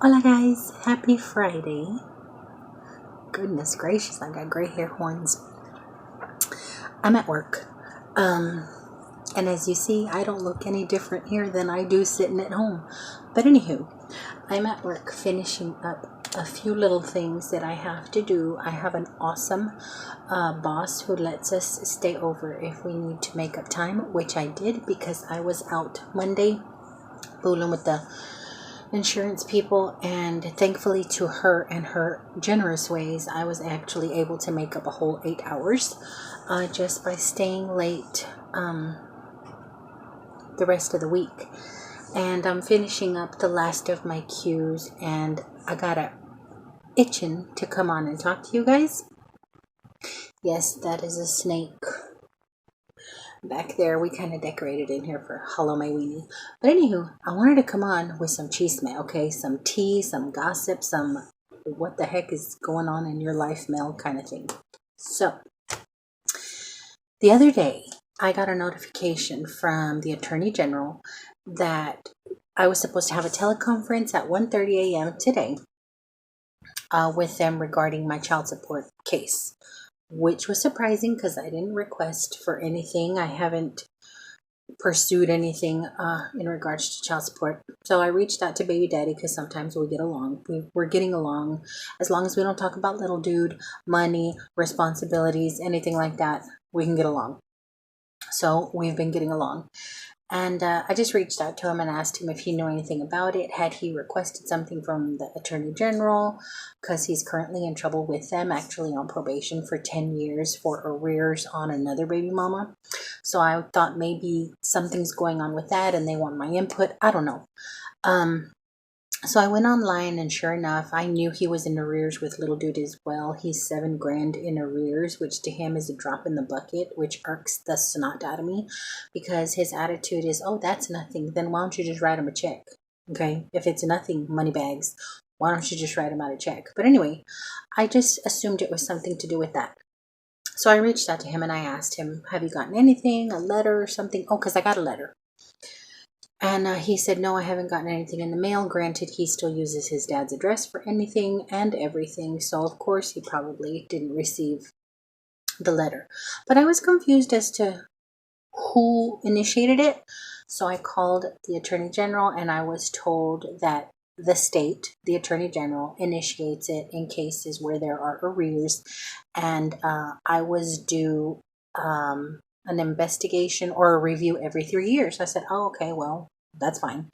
Hola guys, happy Friday. Goodness gracious, I got gray hair horns. I'm at work. And as you see, I don't look any different here than I do sitting at home. But anywho, I'm at work finishing up a few little things that I have to do. I have an awesome boss who lets us stay over if we need to make up time, which I did because I was out Monday fooling with the insurance people, and thankfully to her and her generous ways, I was actually able to make up a whole 8 hours just by staying late the rest of the week. And I'm finishing up the last of my queues, and I got a itching to come on and talk to you guys. Yes, that is a snake. Back there, we kind of decorated in here for Hello My Weenie. But anywho, I wanted to come on with some chisme, okay? Some tea, some gossip, some what the heck is going on in your life mail kind of thing. So, the other day, I got a notification from the Attorney General that I was supposed to have a teleconference at 1:30 a.m. today with them regarding my child support case, which was surprising because I didn't request for anything. I haven't pursued anything in regards to child support. So I reached out to baby daddy because sometimes we get along. We're getting along. As long as we don't talk about little dude, money, responsibilities, anything like that, we can get along. So we've been getting along. And I just reached out to him and asked him if he knew anything about it. Had he requested something from the Attorney General? Because he's currently in trouble with them, actually on probation for 10 years for arrears on another baby mama. So I thought maybe something's going on with that and they want my input. I don't know. So I went online, and sure enough, I knew he was in arrears with little dude as well. He's $7,000 in arrears, which to him is a drop in the bucket, which irks the snot out of me because his attitude is, oh, that's nothing. Then why don't you just write him a check? Okay, if it's nothing, money bags, why don't you just write him out a check? But anyway, I just assumed it was something to do with that. So I reached out to him and I asked him, have you gotten anything, a letter or something? Oh, because I got a letter. And he said, no, I haven't gotten anything in the mail. Granted, he still uses his dad's address for anything and everything. So, of course, he probably didn't receive the letter. But I was confused as to who initiated it. So I called the Attorney General and I was told that the state, the Attorney General, initiates it in cases where there are arrears. And I was due an investigation or a review every 3 years. I said, oh, okay, well, that's fine.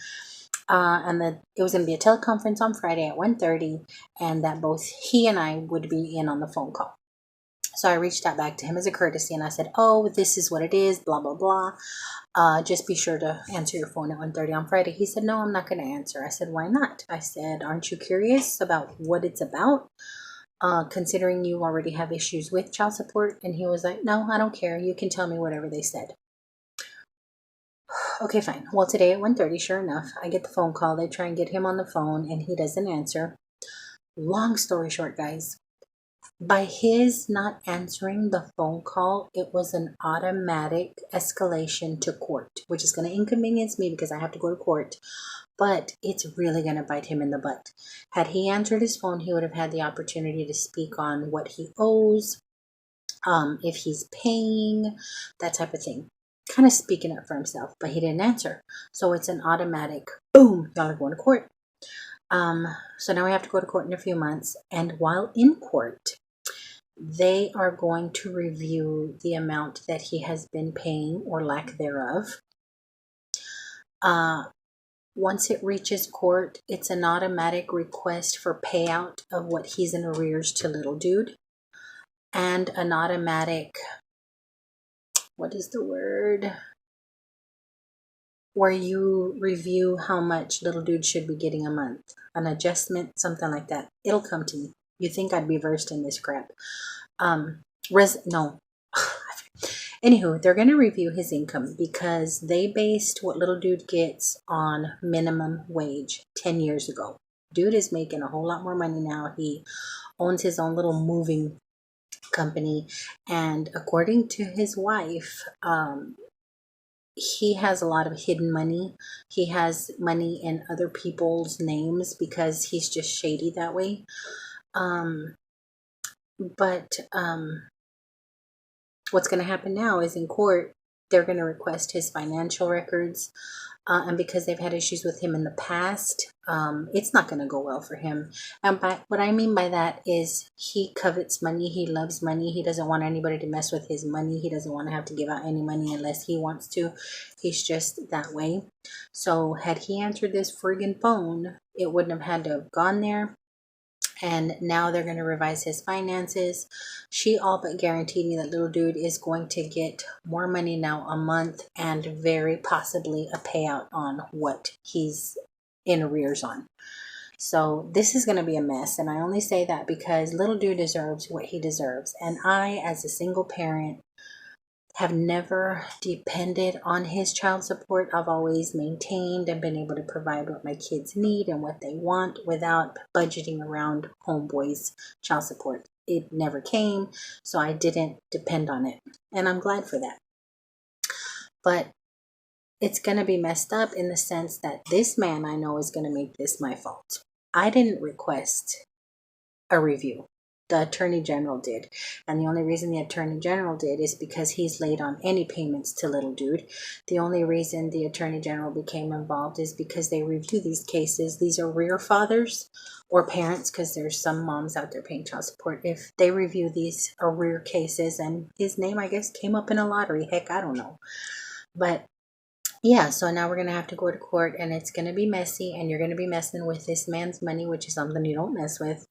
And that it was going to be a teleconference on Friday at 1:30, and that both he and I would be in on the phone call. So I reached out back to him as a courtesy, and I said, oh, this is what it is, blah, blah, blah. Just be sure to answer your phone at 1:30 on Friday. He said, no, I'm not going to answer. I said, why not? I said, aren't you curious about what it's about? Considering you already have issues with child support. And he was like, no, I don't care. You can tell me whatever they said. Okay, fine. Well, today at 1:30, sure enough, I get the phone call. They try and get him on the phone and he doesn't answer. Long story short, guys, by his not answering the phone call, it was an automatic escalation to court, which is going to inconvenience me because I have to go to court. But it's really going to bite him in the butt. Had he answered his phone, he would have had the opportunity to speak on what he owes, if he's paying, that type of thing. Kind of speaking up for himself, but he didn't answer. So it's an automatic, boom, y'all are going to court. So now we have to go to court in a few months. And while in court, they are going to review the amount that he has been paying or lack thereof. Once it reaches court, it's an automatic request for payout of what he's in arrears to little dude, and an automatic, what is the word, where you review how much little dude should be getting a month, an adjustment, something like that. It'll come to me. You think I'd be versed in this crap? No. Anywho, they're going to review his income because they based what little dude gets on minimum wage 10 years ago. Dude is making a whole lot more money now. He owns his own little moving company, and according to his wife, he has a lot of hidden money. He has money in other people's names because he's just shady that way. Um, but what's going to happen now is in court, they're going to request his financial records. And because they've had issues with him in the past, it's not going to go well for him. And what I mean by that is he covets money. He loves money. He doesn't want anybody to mess with his money. He doesn't want to have to give out any money unless he wants to. He's just that way. So had he answered this friggin' phone, it wouldn't have had to have gone there. And now they're going to revise his finances. She all but guaranteed me that little dude is going to get more money now a month and very possibly a payout on what he's in arrears on. So this is going to be a mess. And I only say that because little dude deserves what he deserves. And I, as a single parent, have never depended on his child support. I've always maintained and been able to provide what my kids need and what they want without budgeting around homeboy's child support. It never came, so I didn't depend on it. And I'm glad for that. But it's going to be messed up in the sense that this man I know is going to make this my fault. I didn't request a review. The Attorney General did. And the only reason the Attorney General did is because he's late on any payments to little dude. The only reason the Attorney General became involved is because they review these cases. These are rear fathers or parents, because there's some moms out there paying child support. If they review these arrear cases, and his name, I guess, came up in a lottery. Heck, I don't know. But yeah, so now we're going to have to go to court, and it's going to be messy, and you're going to be messing with this man's money, which is something you don't mess with.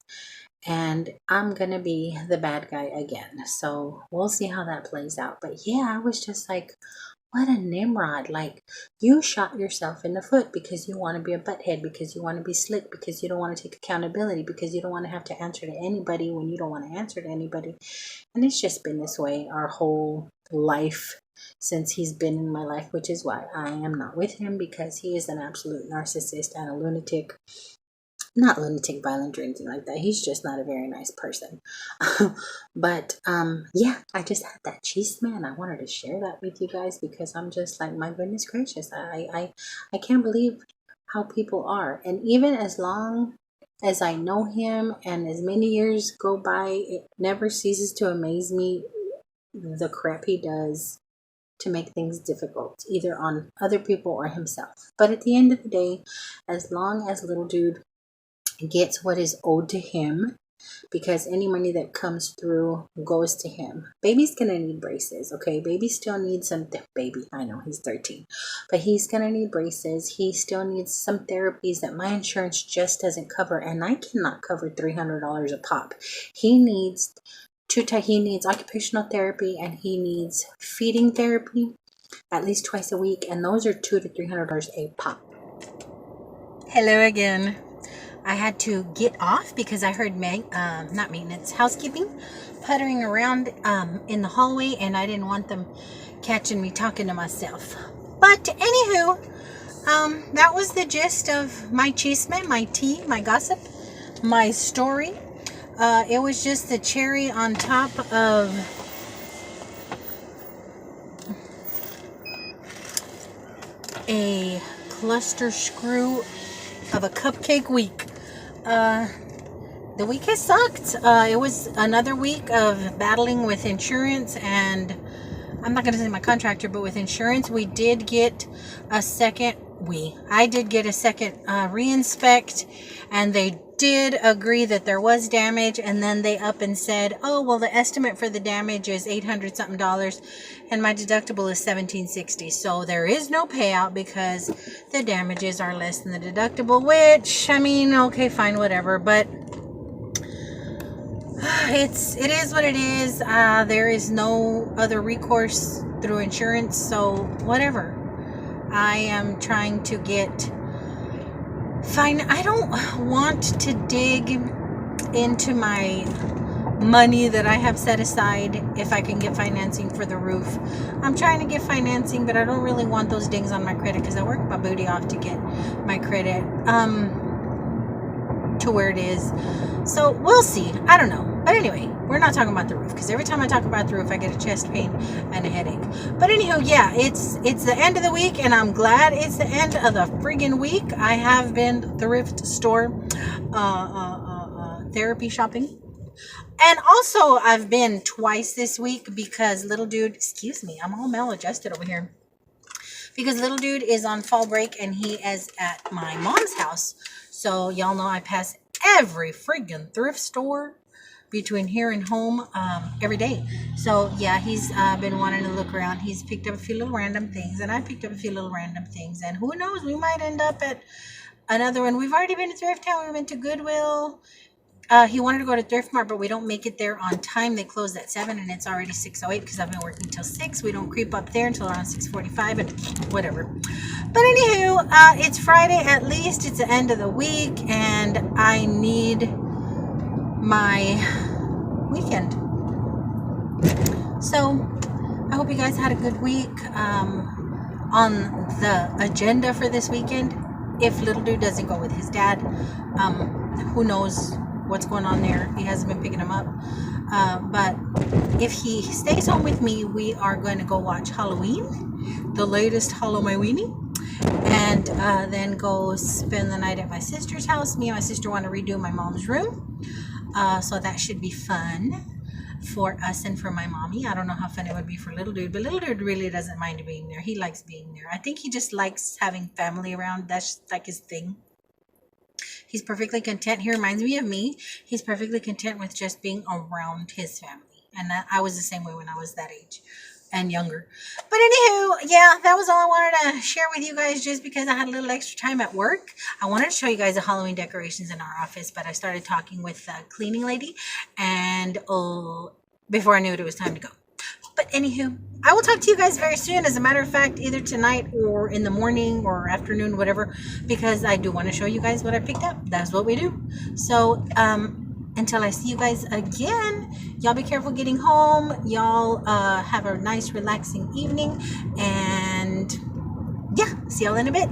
And I'm going to be the bad guy again. So we'll see how that plays out. But yeah, I was just like, what a Nimrod. Like, you shot yourself in the foot because you want to be a butthead, because you want to be slick, because you don't want to take accountability, because you don't want to have to answer to anybody when you don't want to answer to anybody. And it's just been this way our whole life since he's been in my life, which is why I am not with him, because he is an absolute narcissist and a lunatic. Not lunatic, violent, or anything like that. He's just not a very nice person. But yeah, I just had that chisme, and I wanted to share that with you guys because I'm just like, my goodness gracious, I can't believe how people are. And even as long as I know him and as many years go by, it never ceases to amaze me the crap he does to make things difficult, either on other people or himself. But at the end of the day, as long as little dude gets what is owed to him, because any money that comes through goes to him. Baby's gonna need braces, okay? Baby still needs some baby. I know he's 13, but he's gonna need braces. He still needs some therapies that my insurance just doesn't cover, and I cannot cover $300 a pop. He needs he needs occupational therapy, and he needs feeding therapy at least twice a week, and those are $200 to $300 a pop. Hello again. I had to get off because I heard not maintenance, housekeeping puttering around in the hallway, and I didn't want them catching me talking to myself. But anywho, that was the gist of my chisme, my tea, my gossip, my story. It was just the cherry on top of a cluster screw of a cupcake week. The week has sucked. It was another week of battling with insurance, and I'm not going to say my contractor, but with insurance, I did get a second re-inspect, and they did agree that there was damage, and then they up and said, oh, well, the estimate for the damage is $800 something, and my deductible is $1,760. So there is no payout because the damages are less than the deductible, which, I mean, okay, fine, whatever, but it is what it is. There is no other recourse through insurance, so whatever. I am trying to get fine. I don't want to dig into my money that I have set aside if I can get financing for the roof. I'm trying to get financing, but I don't really want those dings on my credit because I work my booty off to get my credit. to where it is. So we'll see. I don't know. But anyway, we're not talking about the roof, because every time I talk about the roof I get a chest pain and a headache. But anywho, yeah, it's the end of the week, and I'm glad it's the end of the friggin' week. I have been thrift store therapy shopping. And also I've been twice this week because little dude, excuse me, I'm all maladjusted over here. Because little dude is on fall break and he is at my mom's house. So y'all know I pass every friggin' thrift store between here and home every day. So yeah, he's been wanting to look around. He's picked up a few little random things, and I picked up a few little random things. And who knows, we might end up at another one. We've already been to Thrift Town. We went to Goodwill. He wanted to go to Thrift Mart, but we don't make it there on time. They close at 7 and it's already 6:08 because I've been working till 6. We don't creep up there until around 6:45 and whatever. But anywho, it's Friday at least. It's the end of the week and I need my weekend. So I hope you guys had a good week. On the agenda for this weekend, if little dude doesn't go with his dad, who knows what's going on there. He hasn't been picking him up. But if he stays home with me, we are going to go watch Halloween, the latest Halloween, and then go spend the night at my sister's house. Me and my sister want to redo my mom's room. So that should be fun for us and for my mommy. I don't know how fun it would be for little dude, but little dude really doesn't mind being there. He likes being there. I think he just likes having family around. That's like his thing. He's perfectly content. He reminds me of me. He's perfectly content with just being around his family. And I was the same way when I was that age and younger. But anywho, yeah, that was all I wanted to share with you guys just because I had a little extra time at work. I wanted to show you guys the Halloween decorations in our office, but I started talking with the cleaning lady, and before I knew it, it was time to go. But anywho, I will talk to you guys very soon. As a matter of fact, either tonight or in the morning or afternoon, whatever, because I do want to show you guys what I picked up. That's what we do. So, until I see you guys again, y'all be careful getting home. Y'all have a nice, relaxing evening. And yeah, see y'all in a bit.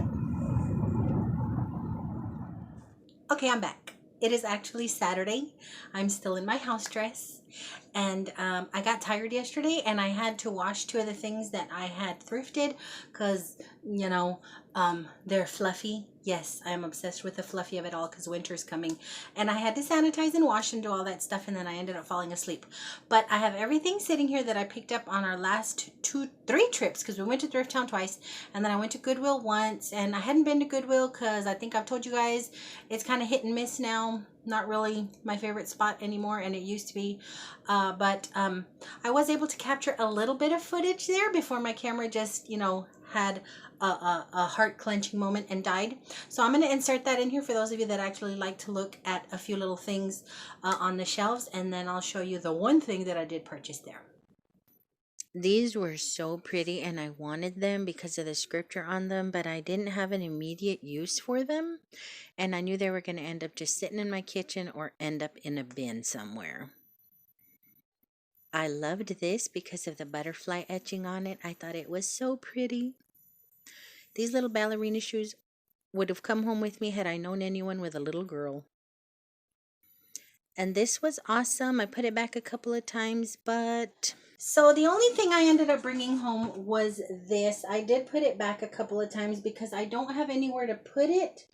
Okay, I'm back. It is actually Saturday. I'm still in my house dress. And I got tired yesterday and I had to wash 2 of the things that I had thrifted because, you know, they're fluffy. Yes, I am obsessed with the fluffy of it all because winter's coming. And I had to sanitize and wash and do all that stuff, and then I ended up falling asleep. But I have everything sitting here that I picked up on our last 3 trips, because we went to Thrift Town twice and then I went to Goodwill once. And I hadn't been to Goodwill because I think I've told you guys it's kind of hit and miss now. Not really my favorite spot anymore, and it used to be. But I was able to capture a little bit of footage there before my camera just, you know, had a heart-clenching moment and died. So I'm going to insert that in here for those of you that actually like to look at a few little things on the shelves, and then I'll show you the one thing that I did purchase there. These were so pretty and I wanted them because of the scripture on them, but I didn't have an immediate use for them, and I knew they were going to end up just sitting in my kitchen or end up in a bin somewhere. I loved this because of the butterfly etching on it. I thought it was so pretty. These little ballerina shoes would have come home with me had I known anyone with a little girl. And this was awesome. I put it back a couple of times, but... So the only thing I ended up bringing home was this. I did put it back a couple of times because I don't have anywhere to put it,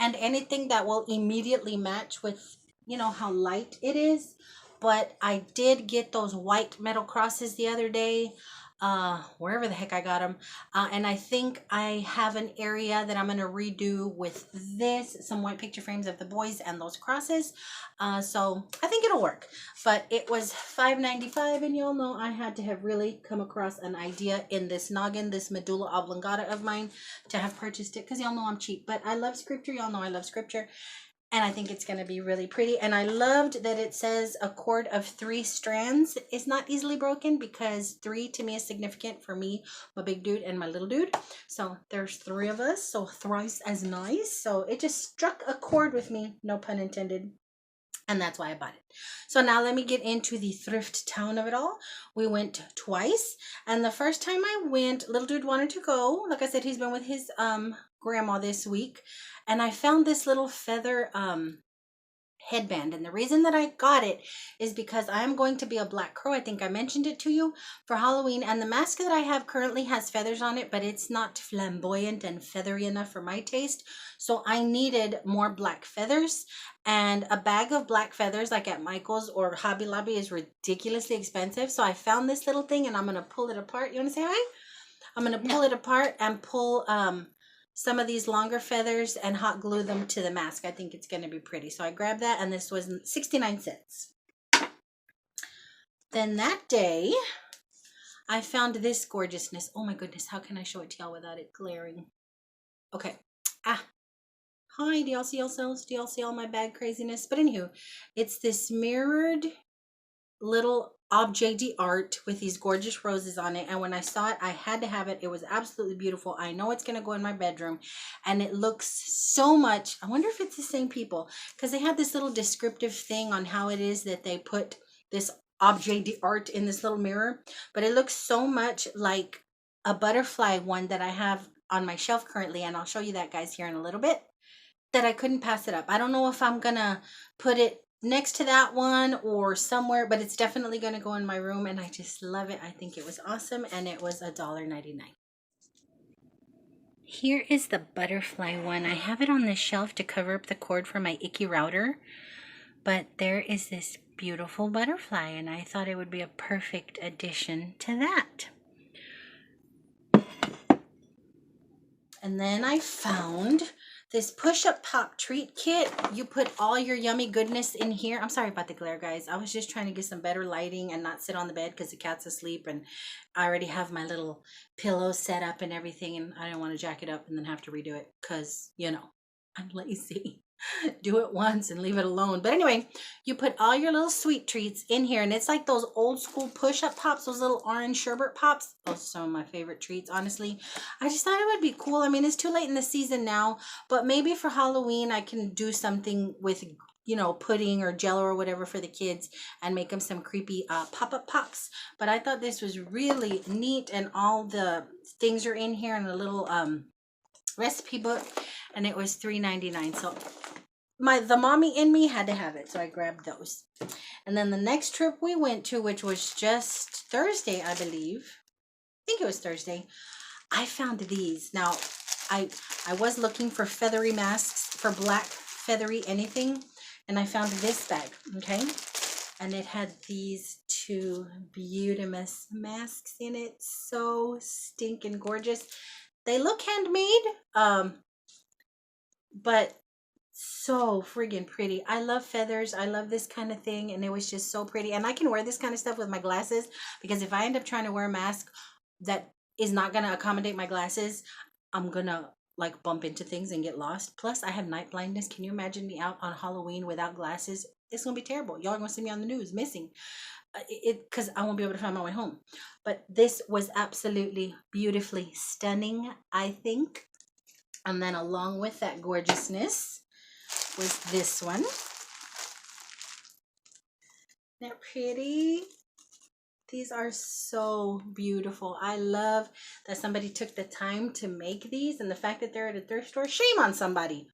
and anything that will immediately match with, you know, how light it is. But I did get those white metal crosses the other day, wherever the heck I got them. And I think I have an area that I'm going to redo with this, some white picture frames of the boys and those crosses. So I think it'll work. But it was $5.95, and y'all know I had to have really come across an idea in this noggin, this medulla oblongata of mine, to have purchased it, because y'all know I'm cheap. But I love scripture. Y'all know I love scripture. And I think it's going to be really pretty. And I loved that it says a cord of 3 strands is not easily broken, because 3 to me is significant for me, my big dude and my little dude. So there's 3 of us, so thrice as nice. So it just struck a chord with me, no pun intended. And that's why I bought it. So now let me get into the Thrift Town of it all. We went twice. And the first time I went, little dude wanted to go. Like I said, he's been with his grandma this week. And I found this little feather headband. And the reason that I got it is because I'm going to be a black crow. I think I mentioned it to you for Halloween. And the mask that I have currently has feathers on it, but it's not flamboyant and feathery enough for my taste. So I needed more black feathers. And a bag of black feathers like at Michael's or Hobby Lobby is ridiculously expensive. So I found this little thing and I'm going to pull it apart. You want to say hi? I'm going to pull it apart and pull some of these longer feathers and hot glue them to the mask. I think it's going to be pretty. So I grabbed that, and this was 69 cents. Then that day, I found this gorgeousness. Oh my goodness, how can I show it to y'all without it glaring? Okay. Hi, do y'all see yourselves? Do y'all see all my bag craziness? But anywho, it's this mirrored little objet d'art with these gorgeous roses on it, and when I saw it I had to have it. It was absolutely beautiful. I know it's going to go in my bedroom, and it looks so much. I wonder if it's the same people, because they had this little descriptive thing on how it is that they put this objet d'art in this little mirror, but it looks so much like a butterfly one that I have on my shelf currently, and I'll show you that, guys, here in a little bit, that I couldn't pass it up. I don't know if I'm gonna put it next to that one or somewhere, but it's definitely going to go in my room, and I just love it. I think it was awesome, and it was $1.99. Here is the butterfly one. I have it on the shelf to cover up the cord for my icky router, but there is this beautiful butterfly, and I thought it would be a perfect addition to that. And then I found this push-up pop treat kit. You put all your yummy goodness in here. I'm sorry about the glare, guys. I was just trying to get some better lighting and not sit on the bed because the cat's asleep, and I already have my little pillow set up and everything, and I don't want to jack it up and then have to redo it because, you know, I'm lazy. Do it once and leave it alone. But anyway, you put all your little sweet treats in here, and it's like those old school push-up pops, those little orange sherbet pops. Those are some of my favorite treats, honestly. I just thought it would be cool. I mean, it's too late in the season now, but maybe for Halloween I can do something with, you know, pudding or jello or whatever for the kids and make them some creepy pop-up pops. But I thought this was really neat, and all the things are in here in a little recipe book, and it was $3.99. So the mommy in me had to have it, so I grabbed those. And then the next trip we went to, which was just Thursday, I believe. I think it was Thursday. I found these. Now, I was looking for feathery masks, for black feathery anything, and I found this bag, okay? And it had these two beautimous masks in it. So stinking gorgeous. They look handmade, but so friggin' pretty. I love feathers. I love this kind of thing, and it was just so pretty. And I can wear this kind of stuff with my glasses, because if I end up trying to wear a mask that is not going to accommodate my glasses, I'm going to like bump into things and get lost. Plus, I have night blindness. Can you imagine me out on Halloween without glasses? It's going to be terrible. Y'all are going to see me on the news missing. Because I won't be able to find my way home. But this was absolutely beautifully stunning, I think. And then along with that gorgeousness was this one. Isn't that pretty? These are so beautiful. I love that somebody took the time to make these, and the fact that they're at a thrift store. Shame on somebody.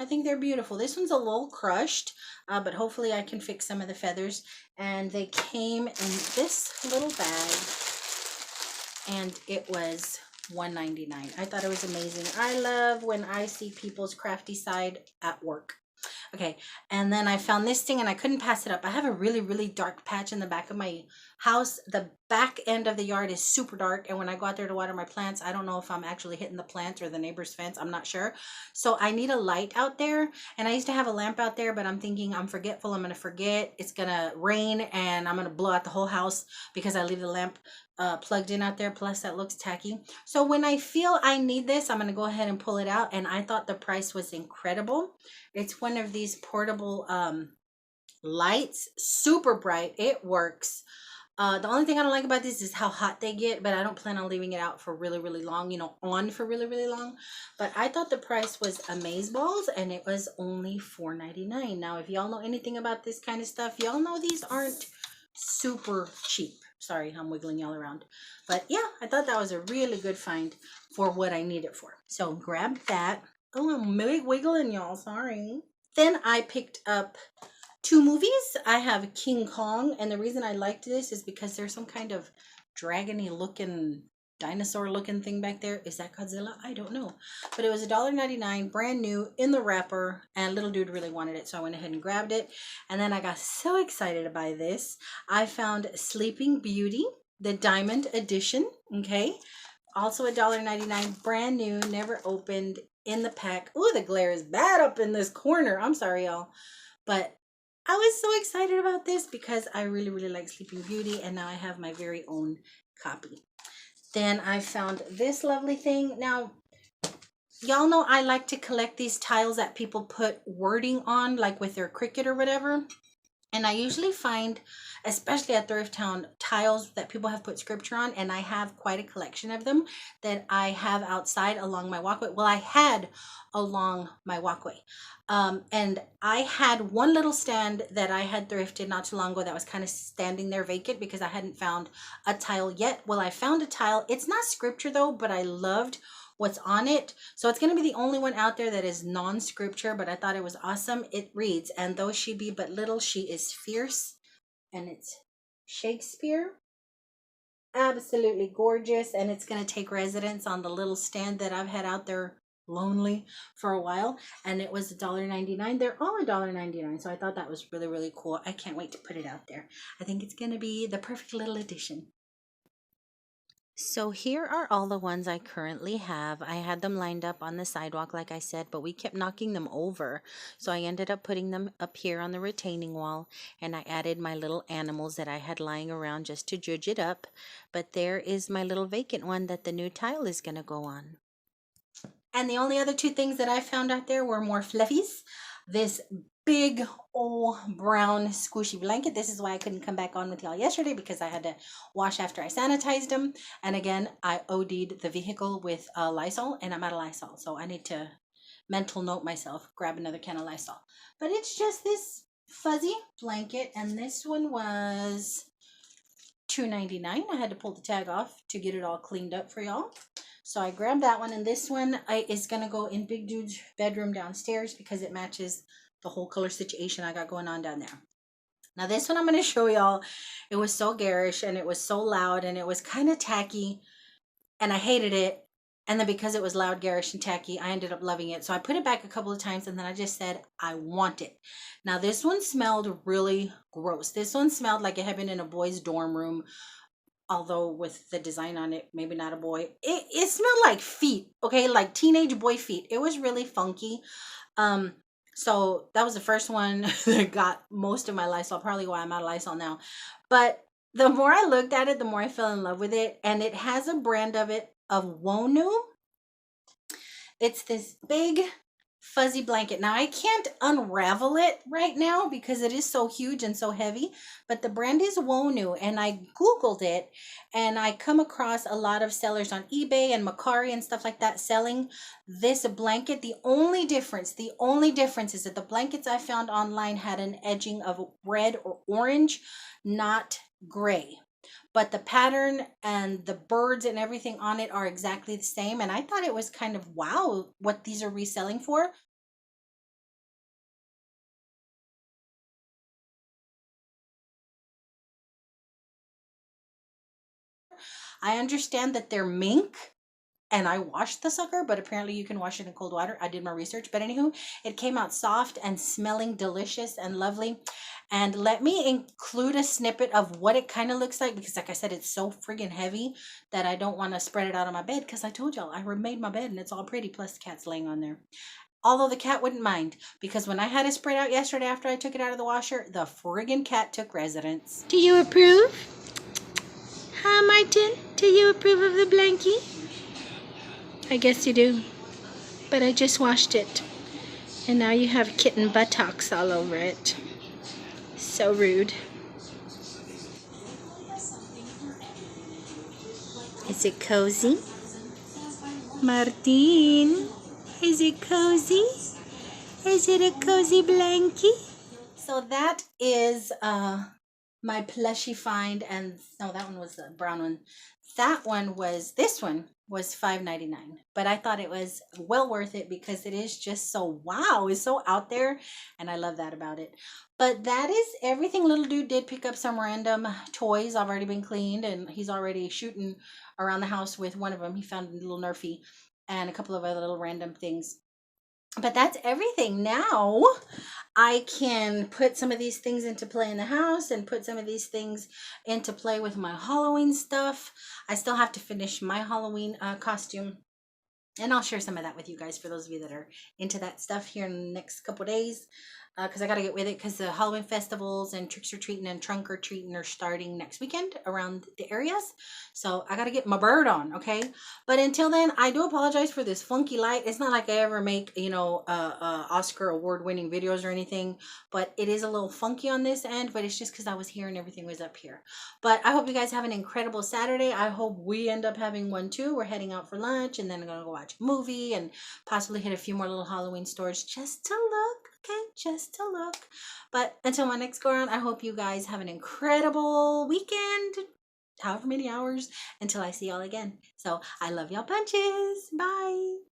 I think they're beautiful. This one's a little crushed, but hopefully I can fix some of the feathers. And they came in this little bag, and it was $1.99. I thought it was amazing. I love when I see people's crafty side at work. Okay, and then I found this thing, and I couldn't pass it up. I have a really, really dark patch in the back of my house. The back end of the yard is super dark, and when I go out there to water my plants, I don't know if I'm actually hitting the plants or the neighbor's fence. I'm not sure. So I need a light out there, and I used to have a lamp out there, but I'm thinking I'm forgetful. I'm going to forget. It's going to rain, and I'm going to blow out the whole house because I leave the lamp plugged in out there. Plus, that looks tacky. So when I feel I need this, I'm going to go ahead and pull it out, and I thought the price was incredible. It's one of these portable lights, super bright. It works. The only thing I don't like about this is how hot they get, but I don't plan on leaving it out for really, really long, you know, on for really, really long. But I thought the price was amazeballs, and it was only $4.99. Now, if y'all know anything about this kind of stuff, y'all know these aren't super cheap. Sorry, I'm wiggling y'all around. But yeah, I thought that was a really good find for what I need it for. So grab that. Oh, I'm wiggling y'all, sorry. Then I picked up 2 movies. I have King Kong, and the reason I liked this is because there's some kind of dragony looking dinosaur looking thing back there. Is that Godzilla? I don't know. But it was $1.99, brand new in the wrapper, and little dude really wanted it, so I went ahead and grabbed it. And then I got so excited to buy this. I found Sleeping Beauty, the Diamond Edition, okay? Also $1.99, brand new, never opened, in the pack. Ooh, the glare is bad up in this corner. I'm sorry, y'all. But I was so excited about this because I really, really like Sleeping Beauty, and now I have my very own copy. Then I found this lovely thing. Now, y'all know I like to collect these tiles that people put wording on, like with their Cricut or whatever. And I usually find, especially at Thrift Town, tiles that people have put scripture on, and I have quite a collection of them that I have outside along my walkway. Well, I had along my walkway. And I had one little stand that I had thrifted not too long ago that was kind of standing there vacant because I hadn't found a tile yet. Well, I found a tile. It's not scripture though, but I loved what's on it. So it's going to be the only one out there that is non-scripture, but I thought it was awesome. It reads, "And though she be but little, she is fierce." And it's Shakespeare. Absolutely gorgeous. And it's going to take residence on the little stand that I've had out there lonely for a while. And it was $1.99. They're all $1.99. So I thought that was really, really cool. I can't wait to put it out there. I think it's going to be the perfect little addition. So here are all the ones I currently have. I had them lined up on the sidewalk, like I said, but we kept knocking them over. So I ended up putting them up here on the retaining wall, and I added my little animals that I had lying around just to judge it up. But there is my little vacant one that the new tile is going to go on. And the only other 2 things that I found out there were more fluffies. This big old brown squishy blanket. This is why I couldn't come back on with y'all yesterday, because I had to wash after I sanitized them. And again, I OD'd the vehicle with Lysol, and I'm out of Lysol. So I need to mental note myself, grab another can of Lysol. But it's just this fuzzy blanket, and this one was $2.99. I had to pull the tag off to get it all cleaned up for y'all. So I grabbed that one, and this one is going to go in Big Dude's bedroom downstairs because it matches the whole color situation I got going on down there. Now this one I'm going to show y'all. It was so garish, and it was so loud, and it was kind of tacky, and I hated it. And then because it was loud, garish, and tacky, I ended up loving it. So I put it back a couple of times, and then I just said, I want it. Now this one smelled really gross. This one smelled like it had been in a boy's dorm room. Although with the design on it, maybe not a boy. It smelled like feet, okay? Like teenage boy feet. It was really funky. So that was the first one that got most of my Lysol. Probably why I'm out of Lysol now. But the more I looked at it, the more I fell in love with it. And it has a brand of Wonu. It's this big fuzzy blanket. Now I can't unravel it right now because it is so huge and so heavy, but the brand is Wonu, and I googled it, and I come across a lot of sellers on eBay and Macari and stuff like that selling this blanket. The only difference is that the blankets I found online had an edging of red or orange, not gray. But the pattern and the birds and everything on it are exactly the same. And I thought it was kind of wow what these are reselling for. I understand that they're mink, and I washed the sucker, but apparently you can wash it in cold water. I did my research, but anywho, it came out soft and smelling delicious and lovely. And let me include a snippet of what it kind of looks like, because like I said, it's so friggin' heavy that I don't want to spread it out on my bed, because I told y'all I remade my bed and it's all pretty, plus the cat's laying on there. Although the cat wouldn't mind, because when I had it spread out yesterday after I took it out of the washer, the friggin' cat took residence. Do you approve? Huh, Martin? Do you approve of the blankie? I guess you do. But I just washed it. And now you have kitten buttocks all over it. So rude. Is it cozy? Martin, is it cozy? Is it a cozy blankie? So that is my plushie find, and no, that one was the brown one. That one was, this one was $5.99, but I thought it was well worth it because it is just so, wow, it's so out there, and I love that about it. But that is everything. Little dude did pick up some random toys. I've already been cleaned, and he's already shooting around the house with one of them. He found a little Nerfy and a couple of other little random things. But that's everything. Now I can put some of these things into play in the house and put some of these things into play with my Halloween stuff. I still have to finish my Halloween costume, and I'll share some of that with you guys for those of you that are into that stuff here in the next couple days, because I got to get with it, because the Halloween festivals and tricks or treating and trunk or treating are starting next weekend around the areas. So I got to get my bird on, okay? But until then, I do apologize for this funky light. It's not like I ever make, Oscar award winning videos or anything, but it is a little funky on this end, but it's just because I was here and everything was up here. But I hope you guys have an incredible Saturday. I hope we end up having one too. We're heading out for lunch, and then I'm going to go watch a movie and possibly hit a few more little Halloween stores just to look. Okay, just to look. But until my next go around, I hope you guys have an incredible weekend, however many hours, until I see y'all again. So I love y'all bunches. Bye.